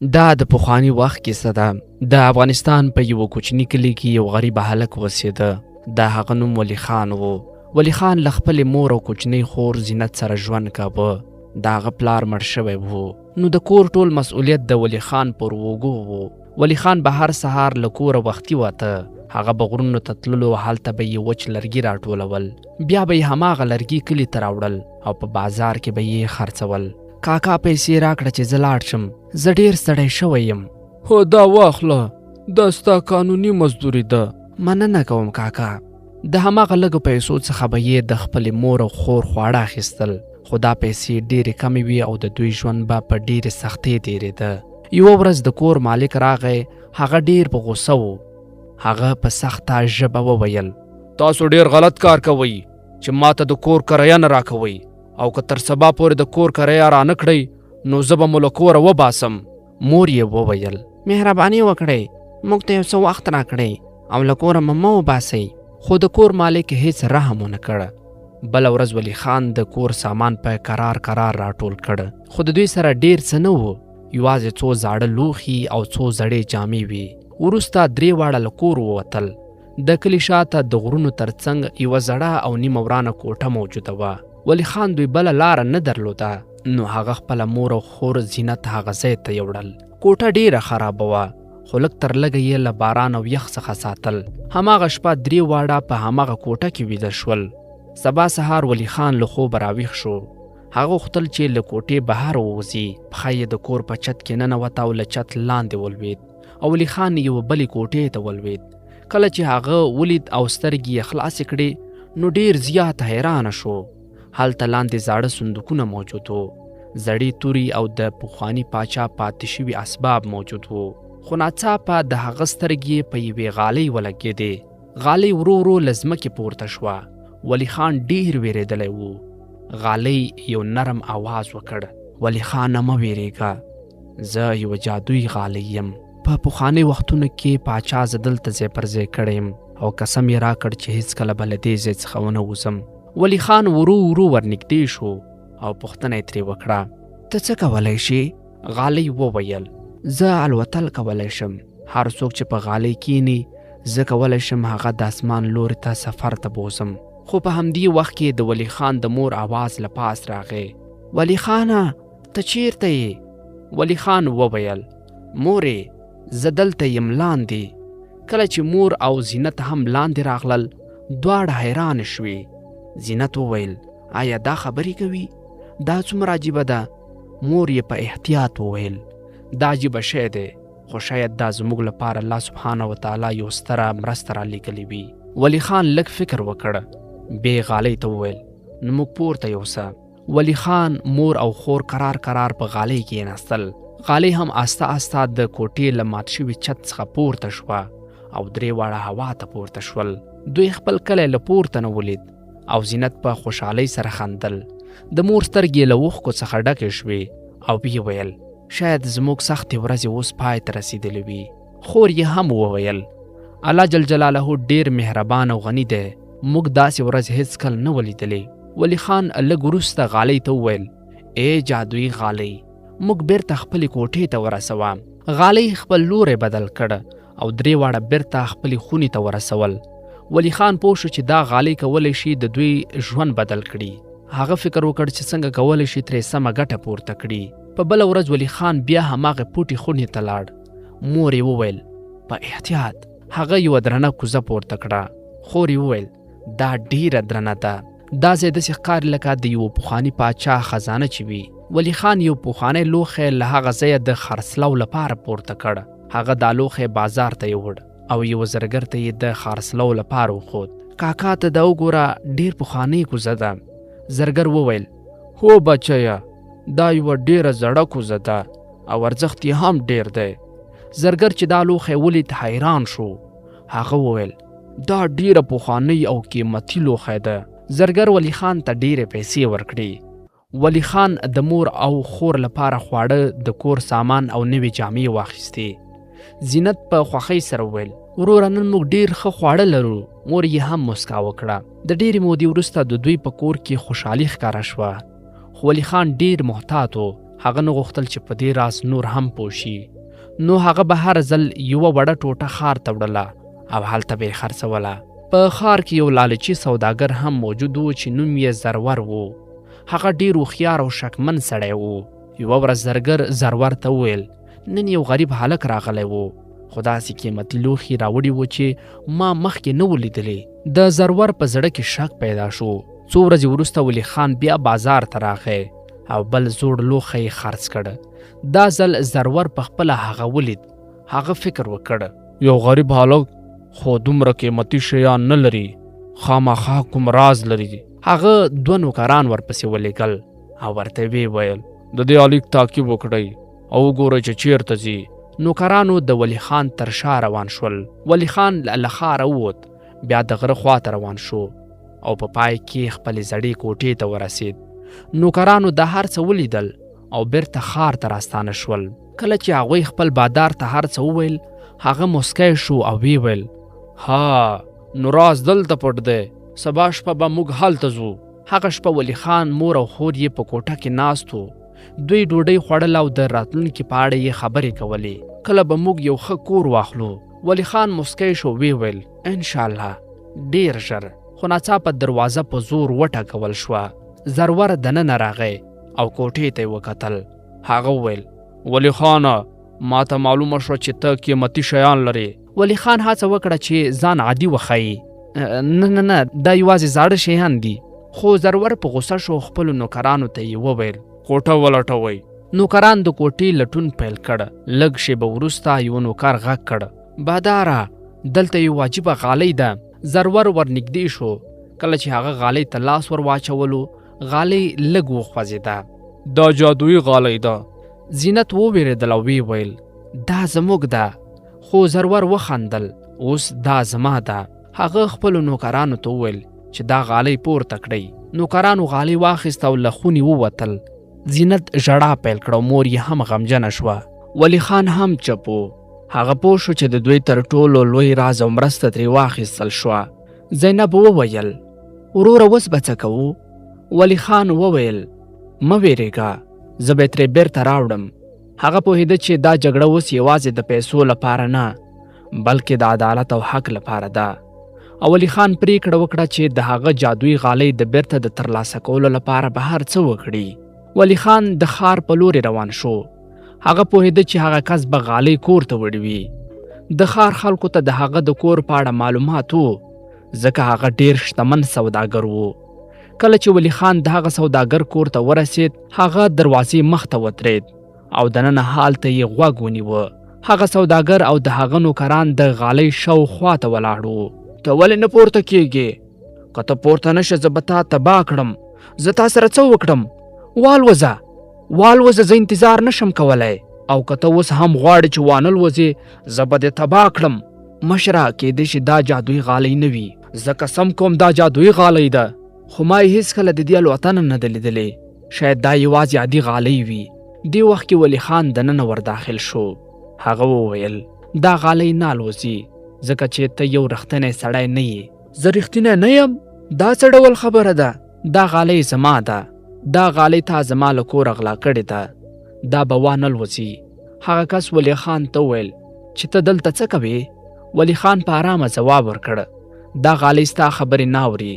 دا د پخواني وخت کیسه ده. د افغانستان په یو کوچني کلي کې یو غریب هلک اوسېده. د هغه نوم ولی خان و. ولی خان له خپلې مور او کوچنۍ خور زینت سره ژوند کاوه. د هغه پلار مړ شوی و، نو د کور ټول مسؤلیت د ولی خان پر اوږو و. ولی خان به هر سهار له کوره وختي وته. هغه به غرونو ته تللو، هلته به یې وچ لرګي راټولول، بیا به یې هماغه لرګي کلي ته راوړل او په بازار کې به یې خرڅول. کاکا پیسې راکړه چې زه لاړ شم، زه ډېر ستړی شوی یم. هو دا واخله، دا ستا قانوني مزدوري ده. مننه کوم کاکا. د هماغه لږو پیسو څخه به یې د خپلې مور او خور خواړه اخیستل، خو دا پیسې ډېرې کمې وې او د دوی ژوند به په ډېرې سختۍ تېرېده. یوه ورځ د کور مالک راغی. هغه ډېر په غوسه و. هغه په سخته ژبه وویل: تاسو ډېر غلط کار کوئ چې ماته د کور کرایه نه راکوئ، او که تر سبا پورې د کور کرایه را نه کړئ نو زه به مو له کوره وباسم. مور یې وویل: مهرباني وکړئ، موږ ته یو څه وخت راکړئ او له کوره مو وباسئ. خو د کور مالک هیڅ رحم ونه کړه. بله ورځ ولی خان د کور سامان په کرار راټول کړ، خو د دوی سره ډېر څه نه و. یوازې څو زاړه لوښي او څو زړې جامې وې. وروسته 3 واړه له کور ووتل. د کلي شاته د غرونو ترڅنګ یوه زړه او نیمه ورانه کوټه موجوده وه. ولی خان دوی بله لاره نه درلوده، نو هغه خپله مور او خور زینت هغه ځای ته یوړل. کوټه ډېره خرابه وه، خو لږ تر لږه یې له باران او یخ څخه ساتل. هماغه شپه 3 واړه په هماغه کوټه کې ویده شول. سبا سهار ولی خان له خوبه راویښ شو. هغه غوښتل چې له کوټې بهر ووځي. پښه یې د کور په چت کې ننوته او له چت لاندې ولوېد، او ولی خان یوه بلې کوټې ته ولوېد. کله چې هغه ولید او سترګې یې خلاصې کړې نو ډېر زیات حیرانه شو. هلته لاندې زاړه صندوقونه موجود وو، زړې توري او د پخواني پاچا پاتې شوي اسباب موجود وو. خو ناڅاپه د هغه سترګې په یوې غالۍ ولګېدې. غالۍ ورو ورو له ځمکې پورته شوه. ولی خان ډېر وېرېدلی و. غالۍ یو نرم آواز وکړ: ولی خانه مه وېرېږه، زه یوه جادویي غالۍ یم. په پخواني وختونو کې پاچا زه دلته ځای پر ځای کړی یم او قسم یې راکړ چې هېڅکله به له دې ځای څخه ونه وځم. ولی خان ورو ورو ورنږدې شو او پوښتنه یې ترې وکړه: ته څه کولی شي؟ غالۍ وویل: زه الوتل کولی شم. هر څوک چې په غالۍ کینی زه کولی شم هغه د اسمان لوري ته سفر ته بوزم. خو په همدې وخت کې د ولی خان د مور آواز له پاس راغی: ولی خانه، ته چیرته یې؟ ولی خان وویل: مورې، زه دلته یم لاندې. کله چې مور او زینت هم لاندې راغلل، دواړه حیران شوې. زینت وویل: آیا دا خبرې کوي؟ دا څومره عجیبه ده. مور یې په احتیاط وویل: دا عجیبه شی دی، خو شاید دا زموږ لپاره الله سبحانه وتعالی یو ستره مرسته رالیږلې وي. ولی خان لږ فکر وکړ، بیا غالۍ ته وویل: نو موږ پورته یوسه. ولی خان، مور او خور کرار په غالۍ کېناستل. غالۍ هم آسته آسته د کوټې له مات شوي چت څخه پورته شوه او 3 واړه هوا ته پورته شول. دوی خپل کلی له پورته نه ولید او زینت په خوشحالۍ سره خندل. د مور سترګې له اوښکو څخه ډکې شوې او ویې ویل: شاید زموږ سختې ورځې اوس پای ته رسېدلې وي. خور یې هم وویل: الله جل جلاله ډېر مهربان او غني دی، موږ داسې ورځ هېڅکله نه ولیدلې. ولی خان لږ وروسته غالۍ ته وویل: ای جادویي غالۍ، موږ بیرته خپلې کوټې ته ورسوه. غالۍ خپل لوری بدل کړ او 3 واړه بیرته خپلې خونې ته ورسول. ولی خان پوه شو چې دا غالۍ کولی شي د دوی ژوند بدل کړي. هغه فکر وکړ چې څنګه کولی شي ترې سمه ګټه پورته کړي. په بله ورځ ولی خان بیا هماغه پوټې خونې ته لاړ. مور یې وویل: په احتیاط. هغه یوه درنه کوزه پورته کړه. خور یې وویل: دا ډیره درنه ده. دا ځای داسې ښکاري لکه د یو پخواني پاچا خزانه چې وي. ولی خان یو پخوانی لوښی له هغه ځایه د خرڅلاو لپاره پورته کړ. هغه دا لوښی بازار ته یوړ او یو زرګر ته یې د خرڅلاو لپاره وښود. کاکا ته دا وګوره، ډېر پخوانۍ کوزه ده. زرګر وویل: هو بچیه، دا یوه ډېره زړه کوزه ده او ارزښت یې هم ډېر دی. زرګر چې دا لوښی ولید حیران شو. هغه وویل: دا ډېره پخوانۍ او قیمتي لوښی ده. زرګر ولی خان ته ډېرې پیسې ورکړې. ولی خان د مور او خور لپاره خواړه، د کور سامان او نوې جامې واخیستې. زینت په خوښۍ سره وویل: وروره، نن موږ ډېر ښه خواړه لرو. مور یې هم مسکا وکړه. د ډېرې مودې وروسته د دوی په کور کې خوشحالي ښکاره شوه. خو ولی خان ډېر محتاط و هغه نه غوښتل چې په دې راز نور هم پوه شي. نو هغه به هر ځل یوه وړه ټوټه ښار ته وړله او هلته به یې خرڅوله. په ښار کې یو لالچي سوداګر هم موجود و چې نوم یې زرور و. هغه ډېر هوښیار او شکمن سړی و. یوه ورځ زرګر زرور ته وویل نن یو غریب هلک راغلی و، خو داسې قیمتي لوښي راوړي و چې ما مخکې نه و لیدلی. د زرور په زړه کې شک پیدا شو. څو ورځې وروسته ولی خان بیا بازار ته راغی او بل زوړ لوښی یې خرڅ کړ. دا ځل زرور په خپله هغه ولید. هغه فکر وکړ یو غریب هلک خو دومره قیمتي شیان نه لري، خامخا کوم راز لري. هغه 2 نوکران ورپسې ولیږل او ورته ویې ویل د دې هلک تعقیب وکړئ او وګورئ چې چیرته ځي. نوکرانو د ولی خان تر شا روان شول. ولی خان له ښاره ووت، بیا د غره خواته روان شو او په پای کې خپلې زړې کوټې ته ورسید. نوکرانو دا هر څه ولیدل او بیرته ښار ته راستانه شول. کله چې هغوی خپل بادار ته هر څه وویل، هغه مسکی شو او ویې ویل ها نو راز دلته پټ دی، سبا شپه به موږ هلته ځو. هغه شپه ولی خان مور او خور یې په کوټه کې ناست وو. دوی ډوډۍ خوړل او د راتلونکي په اړه یې خبرې کولې. کله به موږ یو ښه کور واخلو. ولی خان مسکی شو، ویې ویل انشاءالله ډېر ژر. خو ناڅاپه دروازه په زور وټکول شوه. زرور دننه راغی او کوټې ته یې وکتل. هغه وویل ولی خانه ما ته معلومه شوه چې ته قیمتي شیان لرې. ولی خان هڅه وکړه چې ځان عادي وښیي. نه نه نه دا یوازې زاړه شیان دي. خو زرور په غوسه شو. خپلو نوکرانو ته یې وویل کوټه ولټوئ. نوکران د کوټې لټون پیل کړ. لږ شیبه وروسته یو نوکر غږ کړ باداره دلته یو عجیبه غالۍ ده. زرور ورنږدې شو. کله چې هغه غالۍ ته لاس ور واچولو، غالۍ لږ وخوځېده. دا جادویي غالۍ ده. زینت وویرېدل او ویې ویل دا زموږ ده. خو زرور وخندل اوس دا زما ده. هغه خپلو نوکرانو ته وویل چې دا غالۍ پورته کړئ. نوکرانو غالۍ واخیست او له خونې ووتل. زینت ژړا پیل کړه او مور یې هم غمجنه شوه. ولی خان هم چپ و. هغه پوه شو چې د دوی تر ټولو لوی راز او مرسته ترې واخیستل شوه. زینب وویل وروره اوس به څه کوو؟ ولی خان وویل مه ویرېږه، زه به ترې بیرته راوړم. هغه پوهېده چې دا جګړه اوس یوازې د پیسو لپاره نه بلکې د عدالت او حق لپاره ده. او ولی خان پریکړه وکړه چې د هغه جادویي غالۍ د بیرته د ترلاسه کولو لپاره به هر څه وکړي. ولی خان د ښار په لورې روان شو. هغه پوهېده چې هغه کس به غالۍ کور ته وړي. د ښار خلکو ته د هغه د کور په اړه معلومات و، ځکه هغه ډېر شتمن سوداګر و. کله چې ولی خان د هغه سوداګر کور ته ورسید، هغه دروازې مخ ته ودرېد او دننه حال ته یې غوږ ونیوه. هغه سوداګر او د هغه نوکران د غالۍ شاوخوا ته ولاړ وو. ته ولې نه پورته کېږې؟ که ته پورته نه شې زه به تا تباه کړم. زه تا سره څه وکړم؟ والوځه، زه انتظار نشم کولی. او که ته اوس هم غواړې چې وانه لوځې زه به دې تباه کړم. مشره کېدای شي دا جادویي غالۍ نه وي. زه قسم کوم دا جادویي غالۍ ده. خو ما یې هېڅکله د دې الوتنه نه ده لیدلې. شاید دا یوازې عادي غالۍ وي. دې وخت کې ولی خان دننه ور داخل شو. هغه وویل دا غالۍ نه الوځي ځکه چې ته یو رښتینی سړی نه یې. زه رښتینی نه یم؟ دا څه ډول خبره ده؟ دا غالۍ زما ده. دا غالۍ تا زما له کوره غلا کړې ده. دا به وانه الوځي. هغه کس ولی خان ته وویل چې ته دلته څه کوې؟ ولی خان په ارامه ځواب ورکړ دا غالۍ ستا خبرې نه اوري.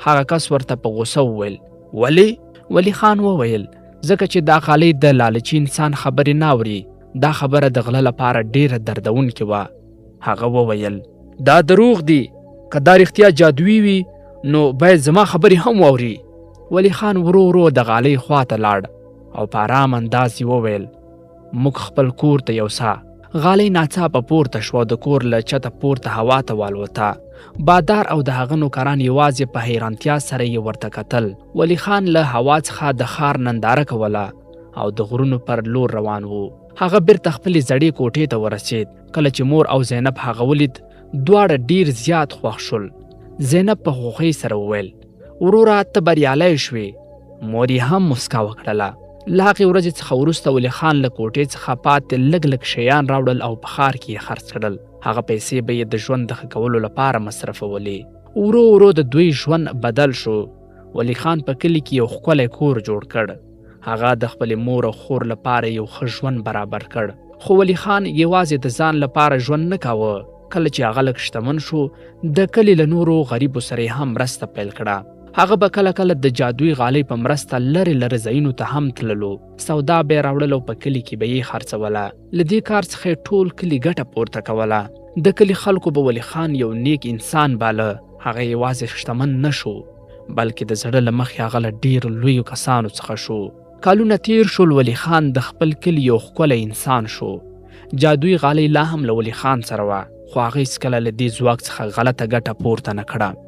هغه کس ورته په غوسه وویل ولې؟ ولی خان وویل ځکه چې دا غالۍ د لالچي انسان خبرې نه اوري. دا خبره د غله لپاره ډیره دردونکې وه. هغه وویل دا دروغ دی. که دا رښتیا جادویي وي نو باید زما خبرې هم واوري. ولی خان ورو د غالۍ خواته لاړ او په ارام انداز یې وویل موږ خپل کور ته یوسه. غالۍ ناڅاپه پورته شوه. د کور له چته پورته هوا ته والوته. بادار او د هغه نوکران یوازې په حیرانتیا سره یې ورته کتل. ولی خان له هوا څخه د ښار ننداره کوله او د غرونو پر لور روان و. هغه بیرته خپلې زړې کوټې ته ورسید. کله چې مور او زینب هغه ولید، دواړه ډیر زیات خوښ شول. زینب په خوښۍ سره وویل وروره ته بریالی شوې. مور یې هم مسکا وکړله. له هغې ورځې څخه وروسته ولی خان له کوټې څخه پاتې لږ شیان راوړل او په ښار کې یې خرڅ کړل. هغه پیسې به یې د ژوند د ښه کولو لپاره مصرفولې. ورو د دوی ژوند بدل شو. ولی خان په کلي کې یو ښکلی کور جوړ کړ. هغه د خپلې مور او خور لپاره یو ښه ژوند برابر کړ. خو ولی خان یوازې د ځان لپاره ژوند نه کاوه. کله چې هغه لږ شتمن شو، د کلي له نورو غریبو سره هم مرسته پیل کړه. هغه به کله کله د جادویي غالۍ په مرسته لرې لرې ځایونو ته هم تللو. سودا به یې راوړل او په کلي کې به یې خرڅوله. له دې کار څخه یې ټول کلي ګټه پورته کوله. د کلي خلکو به ولی خان یو نیک انسان باله. هغه یوازې شتمن نه شو، بلکې د زړه له مخې هغه له ډېرو لویو کسانو څخه شو. کالونه تیر شول، ولی خان د خپل کلي یو ښکلی انسان شو. جادویي غالۍ لا هم له ولی خان سره وه، خو هغه هېڅکله له دې ځواک څخه غلطه ګټه پورته نه کړه.